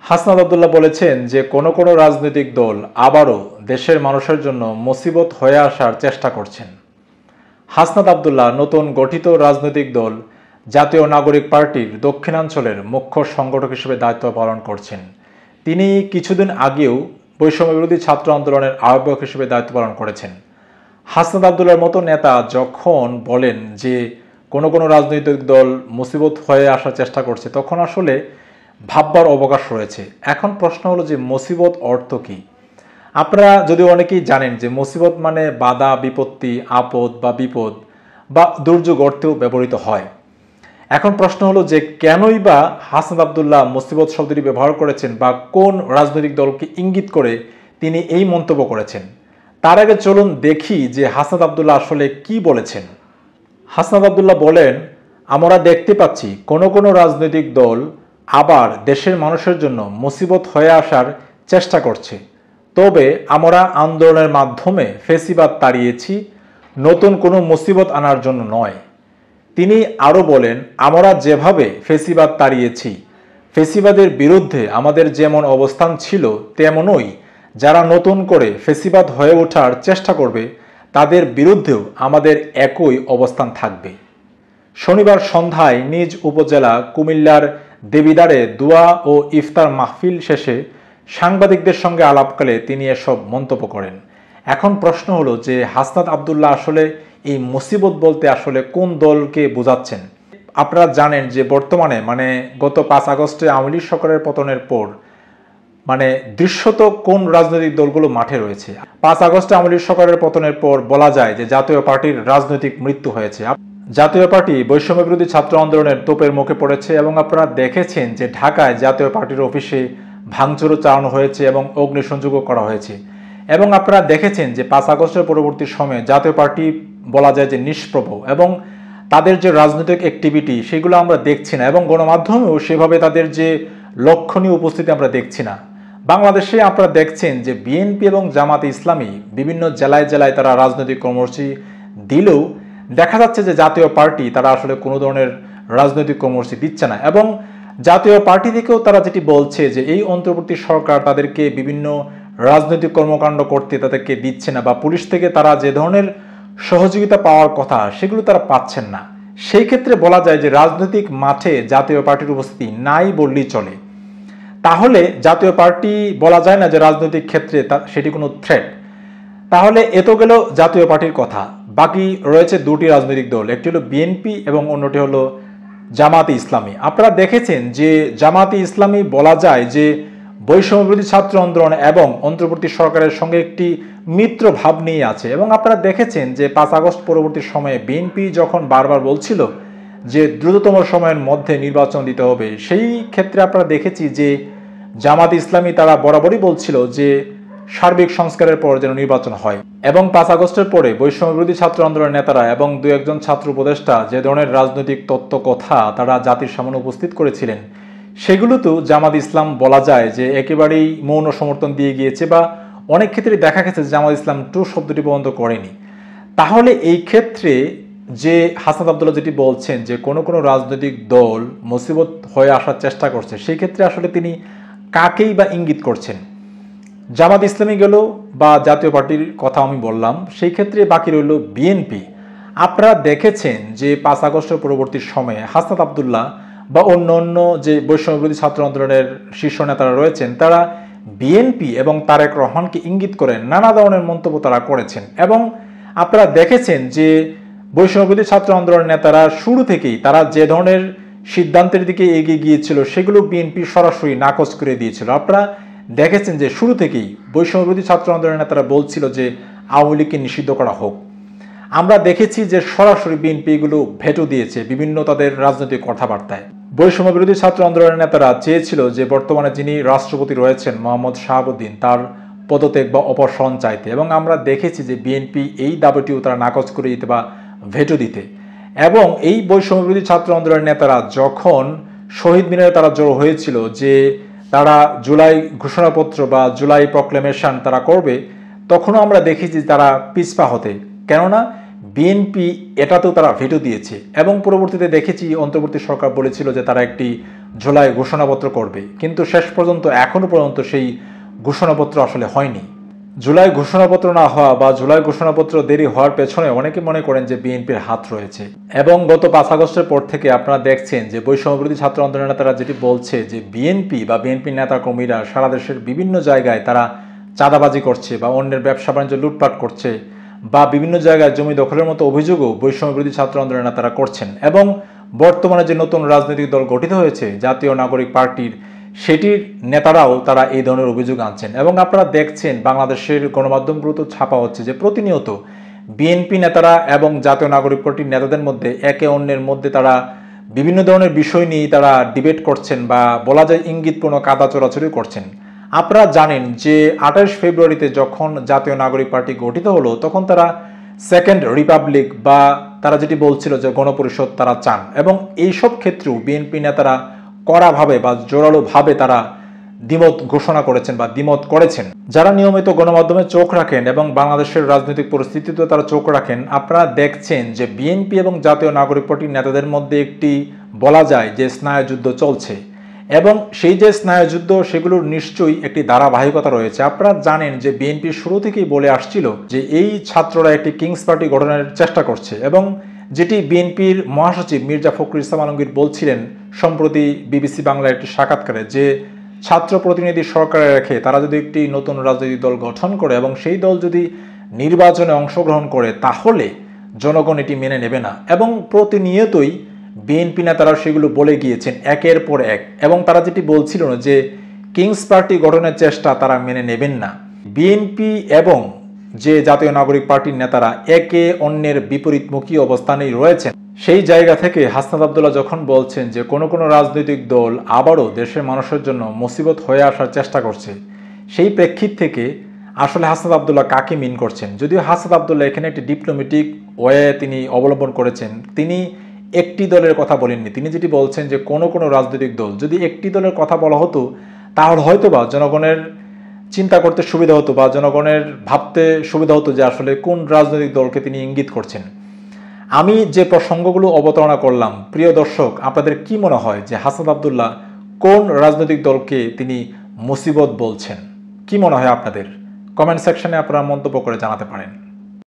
হাসনাত আব্দুল্লাহ বলেছেন যে কোনো রাজনৈতিক দল আবারও দেশের মানুষের জন্য মুসিবত হয়ে আসার চেষ্টা করছেন। হাসনাত আব্দুল্লাহ নতুন গঠিত রাজনৈতিক দল জাতীয় নাগরিক পার্টির দক্ষিণাঞ্চলের মুখ্য সংগঠক হিসেবে দায়িত্ব পালন করছেন। তিনি কিছুদিন আগেও বৈষম্যবিরোধী ছাত্র আন্দোলনের আহ্বায়ক হিসেবে দায়িত্ব পালন করেছেন। হাসনাত আব্দুল্লাহর মতো নেতা যখন বলেন যে কোনো রাজনৈতিক দল মুসিবত হয়ে আসার চেষ্টা করছে, তখন আসলে ভাববার অবকাশ রয়েছে। এখন প্রশ্ন হলো যে মুসিবত অর্থ কী? আপনারা যদি অনেকেই জানেন যে মুসিবত মানে বাধা, বিপত্তি, আপদ বা বিপদ বা দুর্যোগ অর্থেও ব্যবহৃত হয়। এখন প্রশ্ন হলো যে কেনই বা হাসনাত আব্দুল্লাহ মুসিবত শব্দটি ব্যবহার করেছেন বা কোন রাজনৈতিক দলকে ইঙ্গিত করে তিনি এই মন্তব্য করেছেন। তার আগে চলুন দেখি যে হাসনাত আব্দুল্লাহ আসলে কি বলেছেন। হাসনাত আব্দুল্লাহ বলেন, আমরা দেখতে পাচ্ছি কোনো রাজনৈতিক দল আবার দেশের মানুষের জন্য মুসিবত হয়ে আসার চেষ্টা করছে। তবে আমরা আন্দোলনের মাধ্যমে ফেসিবাদ তাড়িয়েছি, নতুন কোনো মুসিবত আনার জন্য নয়। তিনি আরও বলেন, আমরা যেভাবে ফেসিবাদ তাড়িয়েছি, ফেসিবাদের বিরুদ্ধে আমাদের যেমন অবস্থান ছিল তেমনই যারা নতুন করে ফেসিবাদ হয়ে ওঠার চেষ্টা করবে তাদের বিরুদ্ধেও আমাদের একই অবস্থান থাকবে। শনিবার সন্ধ্যায় নিজ উপজেলা কুমিল্লার দেবিদ্বারে দোয়া ও ইফতার মাহফিল শেষে সাংবাদিকদের সঙ্গে আলাপকালে তিনি এসব মন্তব্য করেন। এখন প্রশ্ন হলো যে হাসনাত আব্দুল্লাহ আসলে এই মুসিবত বলতে আসলে কোন দলকে বোঝাচ্ছেন? আপনারা জানেন যে বর্তমানে গত 5 আগস্টে আওয়ামী লীগ সরকারের পতনের পর দৃশ্যত কোন রাজনৈতিক দলগুলো মাঠে রয়েছে। 5 আগস্টে আওয়ামী লীগ সরকারের পতনের পর বলা যায় যে জাতীয় পার্টির রাজনৈতিক মৃত্যু হয়েছে। জাতীয় পার্টি বৈষম্যবিরোধী ছাত্র আন্দোলনের তোপের মুখে পড়েছে এবং আপনারা দেখেছেন যে ঢাকায় জাতীয় পার্টির অফিসে ভাঙচুরও চালানো হয়েছে এবং অগ্নিসংযোগও করা হয়েছে। এবং আপনারা দেখেছেন যে 5 আগস্টের পরবর্তী সময়ে জাতীয় পার্টি বলা যায় যে নিষ্প্রভ এবং তাদের যে রাজনৈতিক অ্যাক্টিভিটি সেগুলো আমরা দেখছি না এবং গণমাধ্যমেও সেভাবে তাদের যে লক্ষণীয় উপস্থিতি আমরা দেখছি না। বাংলাদেশে আপনারা দেখছেন যে বিএনপি এবং জামাতে ইসলামী বিভিন্ন জেলায় জেলায় তারা রাজনৈতিক কর্মসূচি দিলেও দেখা যাচ্ছে যে জাতীয় পার্টি তারা আসলে কোনো ধরনের রাজনৈতিক কর্মসূচি দিচ্ছে না। এবং জাতীয় পার্টি থেকেও তারা যেটি বলছে যে এই অন্তর্বর্তী সরকার তাদেরকে বিভিন্ন রাজনৈতিক কর্মকাণ্ড করতে তাদেরকে দিচ্ছে না বা পুলিশ থেকে তারা যে ধরনের সহযোগিতা পাওয়ার কথা সেগুলো তারা পাচ্ছেন না। সেই ক্ষেত্রে বলা যায় যে রাজনৈতিক মাঠে জাতীয় পার্টির উপস্থিতি নাই বললেই চলে। তাহলে জাতীয় পার্টি বলা যায় না যে রাজনৈতিক ক্ষেত্রে সেটি কোনো থ্রেট। তাহলে এত গেল জাতীয় পার্টির কথা। বাকি রয়েছে দুটি রাজনৈতিক দল, একটি হলো বিএনপি এবং অন্যটি হলো জামাতে ইসলামী। আপনারা দেখেছেন যে জামাতে ইসলামী বলা যায় যে বৈষম্যবিরোধী ছাত্র আন্দোলন এবং অন্তর্বর্তী সরকারের সঙ্গে একটি মিত্র ভাব নিয়ে আছে। এবং আপনারা দেখেছেন যে 5 আগস্ট পরবর্তী সময়ে বিএনপি যখন বারবার বলছিল যে দ্রুততম সময়ের মধ্যে নির্বাচন দিতে হবে, সেই ক্ষেত্রে আপনারা দেখেছি যে জামাতে ইসলামী তারা বরাবরই বলছিল যে সার্বিক সংস্কারের পর যেন নির্বাচন হয়। এবং 5 আগস্টের পরে বৈষম্যবিরোধী ছাত্র আন্দোলনের নেতারা এবং 2-1 ছাত্র উপদেষ্টা যে ধরনের রাজনৈতিক তত্ত্ব কথা তারা জাতির সামনে উপস্থিত করেছিলেন সেগুলো তো জামাত ইসলাম বলা যায় যে একেবারেই মৌন সমর্থন দিয়ে গিয়েছে বা অনেক ক্ষেত্রে দেখা গেছে জামাত ইসলাম টু শব্দটি বন্ধ করেনি। তাহলে এই ক্ষেত্রে যে হাসনাত আব্দুল্লাহ যেটি বলছেন যে কোনো রাজনৈতিক দল মুসিবত হয়ে আসার চেষ্টা করছে, সেই ক্ষেত্রে আসলে তিনি কাকেই বা ইঙ্গিত করছেন? জামাত ইসলামী গেল বা জাতীয় পার্টির কথা আমি বললাম, সেই ক্ষেত্রে বাকি রইল বিএনপি। আপনারা দেখেছেন যে 5 আগস্টের পরবর্তী সময়ে হাসনাত আব্দুল্লাহ বা অন্য যে বৈষম্যবিরোধী ছাত্র আন্দোলনের শীর্ষ নেতারা রয়েছেন তারা বিএনপি এবং তারেক রহমানকে ইঙ্গিত করে নানা ধরনের মন্তব্য তারা করেছেন। এবং আপনারা দেখেছেন যে বৈষম্যবিরোধী ছাত্র আন্দোলনের নেতারা শুরু থেকেই তারা যে ধরনের সিদ্ধান্তের দিকে এগিয়ে গিয়েছিল সেগুলো বিএনপি সরাসরি নাকচ করে দিয়েছিল। আপনারা দেখেছেন যে শুরু থেকেই বৈষম্যবিরোধী ছাত্র আন্দোলনের নেতারা বলছিল যে আওয়ামী লীগকে নিষিদ্ধ করা হোক। আমরা দেখেছি যে সরাসরি বিএনপি এগুলো ভেটো দিয়েছে বিভিন্ন তাদের রাজনৈতিক কথাবার্তায়। বৈষম্যবিরোধী ছাত্র আন্দোলনের নেতারা চেয়েছিল যে বর্তমানে যিনি রাষ্ট্রপতি রয়েছেন মোহাম্মদ শাহাবুদ্দিন তার পদত্যাগ বা অপসারণ চাইতে, এবং আমরা দেখেছি যে বিএনপি এই দাবিটিও তারা নাকচ করে দিতে বা ভেটো দিতে। এবং এই বৈষম্যবিরোধী ছাত্র আন্দোলনের নেতারা যখন শহীদ মিনারে তারা জড়ো হয়েছিল যে তারা জুলাই ঘোষণাপত্র বা জুলাই প্রক্লেমেশন তারা করবে, তখনও আমরা দেখেছি তারা পিছপা হতে, কেননা বিএনপি এটাতেও তারা ভেটো দিয়েছে। এবং পরবর্তীতে দেখেছি অন্তর্বর্তী সরকার বলেছিল যে তারা একটি জুলাই ঘোষণাপত্র করবে, কিন্তু শেষ পর্যন্ত এখনো পর্যন্ত সেই ঘোষণাপত্র আসলে হয়নি। জুলাই ঘোষণাপত্র না হওয়া বা জুলাই ঘোষণাপত্র দেরি হওয়ার পেছনে অনেকে মনে করেন যে বিএনপির হাত রয়েছে। এবং গত 5 আগস্টের পর থেকে আপনারা দেখছেন যে বৈষম্যবিরোধী ছাত্র আন্দোলনের নেতারা যেটি বলছে যে বিএনপি বা বিএনপির নেতাকর্মীরা সারা দেশের বিভিন্ন জায়গায় তারা চাঁদাবাজি করছে বা অন্যের ব্যবসা বাণিজ্য লুটপাট করছে বা বিভিন্ন জায়গায় জমি দখলের মতো অভিযোগও বৈষম্যবিরোধী ছাত্র আন্দোলনের নেতারা করছেন। এবং বর্তমানে যে নতুন রাজনৈতিক দল গঠিত হয়েছে জাতীয় নাগরিক পার্টির, সেটির নেতারাও তারা এই ধরনের অভিযোগ আনছেন। এবং আপনারা দেখছেন বাংলাদেশের গণমাধ্যমগুলোতে ছাপা হচ্ছে যে প্রতিনিয়ত বিএনপি নেতারা এবং জাতীয় নাগরিক পার্টির নেতাদের মধ্যে একে অন্যের মধ্যে তারা বিভিন্ন ধরনের বিষয় নিয়ে তারা ডিবেট করছেন বা বলা যায় ইঙ্গিতপূর্ণ কাদা চোরাচুরি করছেন। আপনারা জানেন যে 28 ফেব্রুয়ারিতে যখন জাতীয় নাগরিক পার্টি গঠিত হলো তখন তারা সেকেন্ড রিপাবলিক বা তারা যেটি বলছিল যে গণপরিষদ তারা চান। এবং এইসব ক্ষেত্রেও বিএনপি নেতারা কড়াভাবে বা জোরালোভাবে তারা দ্বিমত ঘোষণা করেছেন বা দ্বিমত করেছেন। যারা নিয়মিত গণমাধ্যমে চোখ রাখেন এবং বাংলাদেশের রাজনৈতিক পরিস্থিতিতে তারা চোখ রাখেন, আপনারা দেখছেন যে বিএনপি এবং জাতীয় নাগরিক পার্টির নেতাদের মধ্যে একটি বলা যায় যে স্নায়ুযুদ্ধ চলছে। এবং সেই যে স্নায়ুযুদ্ধ সেগুলোর নিশ্চয়ই একটি ধারাবাহিকতা রয়েছে। আপনারা জানেন যে বিএনপি শুরু থেকেই বলে আসছিল যে এই ছাত্ররা একটি কিংস পার্টি গঠনের চেষ্টা করছে, এবং যেটি বিএনপির মহাসচিব মির্জা ফখরুল ইসলাম আলমগীর বলছিলেন সম্প্রতি বিবিসি বাংলার একটি সাক্ষাৎকারে যে ছাত্র প্রতিনিধি সরকারে রেখে তারা যদি একটি নতুন রাজনৈতিক দল গঠন করে এবং সেই দল যদি নির্বাচনে অংশগ্রহণ করে তাহলে জনগণ এটি মেনে নেবে না। এবং প্রতিনিয়তই বিএনপি নেতারা সেগুলো বলে গিয়েছেন একের পর এক। এবং তারা যেটি বলছিল না যে কিংস পার্টি গঠনের চেষ্টা তারা মেনে নেবেন না। বিএনপি এবং যে জাতীয় নাগরিক পার্টির নেতারা একে অন্যের বিপরীতমুখী অবস্থানেই রয়েছেন। সেই জায়গা থেকে হাসনাত আব্দুল্লাহ যখন বলছেন যে কোনো রাজনৈতিক দল আবারও দেশের মানুষের জন্য মুসিবত হয়ে আসার চেষ্টা করছে, সেই প্রেক্ষিত থেকে আসলে হাসনাত আব্দুল্লাহ কাকে মিন করছেন? যদিও হাসনাত আব্দুল্লাহ এখানে একটি ডিপ্লোম্যাটিক ওয়ে তিনি অবলম্বন করেছেন, তিনি একটি দলের কথা বলেননি। তিনি যেটি বলছেন যে কোনো রাজনৈতিক দল, যদি একটি দলের কথা বলা হতো তাহলে হয়তোবা জনগণের চিন্তা করতে সুবিধা হতো বা জনগণের ভাবতে সুবিধা হতো যে আসলে কোন রাজনৈতিক দলকে তিনি ইঙ্গিত করছেন। আমি যে প্রসঙ্গগুলো অবতারণা করলাম, প্রিয় দর্শক, আপনাদের কি মনে হয় যে হাসনাত আব্দুল্লাহ কোন রাজনৈতিক দলকে তিনি মুসিবত বলছেন? কি মনে হয় আপনাদের? কমেন্ট সেকশনে আপনারা মন্তব্য করে জানাতে পারেন।